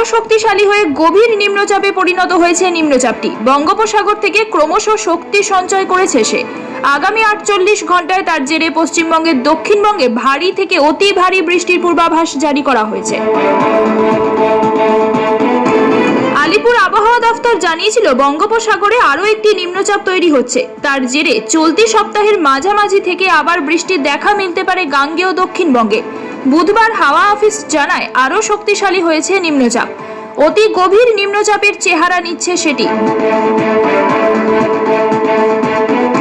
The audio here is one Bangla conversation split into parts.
আরো শক্তিশালী হয়ে গভীর নিম্নচাপে পরিণত হয়েছে নিম্নচাপটি। বঙ্গোপসাগর থেকে ক্রমশ শক্তি সঞ্চয় করেছে সে। আগামী 48 ঘন্টায় তার জেরে পশ্চিমবঙ্গের দক্ষিণবঙ্গে ভারী থেকে অতি ভারী বৃষ্টির পূর্বাভাস জারি করা হয়েছে। আলিপুর আবহাওয়া দফতর জানিয়েছিল বঙ্গোপসাগরে আরো একটি নিম্নচাপ তৈরি হচ্ছে। তার জেরে চলতি সপ্তাহের মাঝামাঝি থেকে আবার বৃষ্টির দেখা মিলতে পারে গাঙ্গেয় দক্ষিণবঙ্গে। বুধবার হাওয়া অফিস জানায় আরো শক্তিশালী হয়েছে নিম্নচাপ। অতি গভীর নিম্নচাপের চেহারা নিচ্ছে সেটি।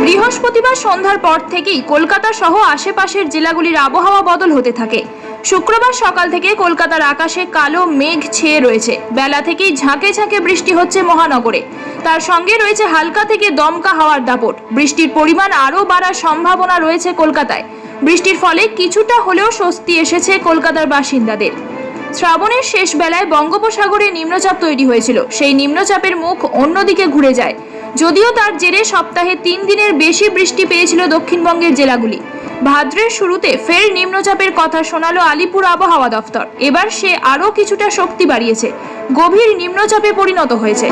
বৃহস্পতিবার সন্ধ্যার পর থেকেই কলকাতা সহ আশেপাশের জেলাগুলির আবহাওয়া বদল হতে থাকে। শুক্রবার সকাল থেকে কলকাতার আকাশে কালো মেঘ ছেয়ে রয়েছে। বেলা থেকেই ঝাঁকে ঝাঁকে বৃষ্টি হচ্ছে মহানগরে। তার সঙ্গে রয়েছে হালকা থেকে দমকা হাওয়ার দাপট। বৃষ্টির পরিমাণ আরও বাড়ার সম্ভাবনা রয়েছে কলকাতায়। বৃষ্টির ফলে কিছুটা হলেও স্বস্তি এসেছে কলকাতার বাসিন্দাদের। শ্রাবণের শেষ বেলায় বঙ্গোপসাগরে নিম্নচাপ তৈরি হয়েছিল। সেই নিম্নচাপের মুখ অন্যদিকে ঘুরে যায়। যদিও তার জেরে সপ্তাহে 3 দিনের বেশি বৃষ্টি পেয়েছিল দক্ষিণবঙ্গের জেলাগুলি। ভাদ্রের শুরুতে ফের নিম্নচাপের কথা শোনালো আলিপুর আবহাওয়া দফতর। এবার সে আরও কিছুটা শক্তি বাড়িয়েছে, গভীর নিম্নচাপে পরিণত হয়েছে।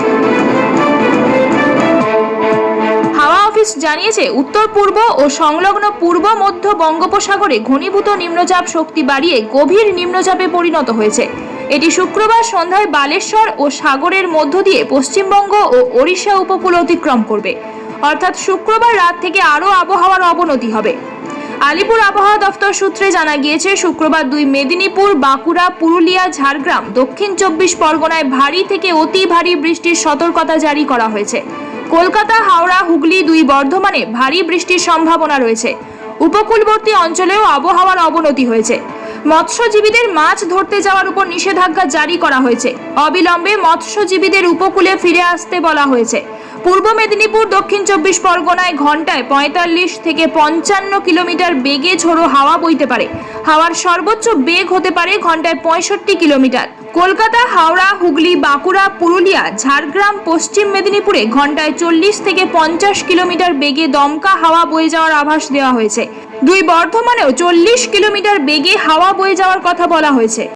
হাওয়া অফিস জানিয়েছে উত্তর পূর্ব ও সংলগ্ন পূর্ব মধ্য বঙ্গোপসাগরে ঘনীভূত নিম্নচাপ শক্তি বাড়িয়ে গভীর নিম্নচাপে পরিণত হয়েছে। এটি শুক্রবার সন্ধ্যায় বালেশ্বর ও সাগরের মধ্য দিয়ে পশ্চিমবঙ্গ ও ওড়িশা উপকূল অতিক্রম করবে। অর্থাৎ শুক্রবার রাত থেকে আরও আবহাওয়ার অবনতি হবে। আলিপুর আবহাওয়া দফতর সূত্রে জানা গিয়েছে শুক্রবার 2 মেদিনীপুর, বাঁকুড়া, পুরুলিয়া, ঝাড়গ্রাম, দক্ষিণ 24 পরগনায় ভারী থেকে অতি ভারী বৃষ্টির সতর্কতা জারি করা হয়েছে। কলকাতা, হাওড়া, হুগলি, 2 বর্ধমানে ভারী বৃষ্টির সম্ভাবনা রয়েছে। উপকূলবর্তী অঞ্চলেও আবহাওয়ার অবনতি হয়েছে। মৎস্যজীবীদের মাছ ধরতে যাওয়ার উপর নিষেধাজ্ঞা জারি করা হয়েছে। অবিলম্বে মৎস্যজীবীদের উপকূলে ফিরে আসতে বলা হয়েছে। পূর্ব মেদিনীপুর, দক্ষিণ 24 পরগনায় ঘন্টায় 45 থেকে 55 কিলোমিটার বেগে ঝোড়ো হাওয়া বইতে পারে। হাওয়ার সর্বোচ্চ বেগ হতে পারে ঘন্টায় 65 কিলোমিটার। কলকাতা, হাওড়া, হুগলি, বাঁকুড়া, পুরুলিয়া, ঝাড়গ্রাম, পশ্চিম মেদিনীপুরে ঘন্টায় 40 থেকে 50 কিলোমিটার বেগে দমকা হাওয়া বয়ে যাওয়ার আভাস দেওয়া হয়েছে। 2 বর্ধমানেও 40 কিলোমিটার বেগে হাওয়া বয়ে যাওয়ার কথা বলা হয়েছে।